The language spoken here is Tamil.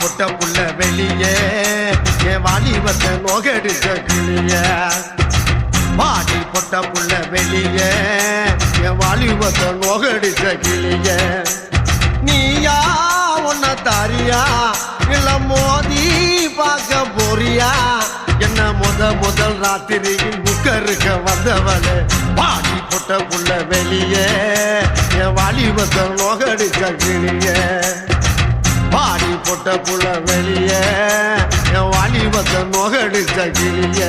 போட்ட புள்ள வெளியே என் வாலிபத்தை நோகடிச்ச கிளிய பாடி போட்ட புள்ள வெளியே என் வாலிபத்தை நோகடிச்ச கிளிய நீயா உன்ன தாரியா இல்ல மோதி பார்க்க போறியா என்ன முதல் ராத்திரியில் புக்கருக்க வந்தவளே பாடி போட்ட புள்ள வெளியே என் வாலிபத்தை நோகடிச்ச கிளிய பாடி போட்ட புள்ள வெளியே என் வாலிபத்தை நோகடிச்ச கிளிய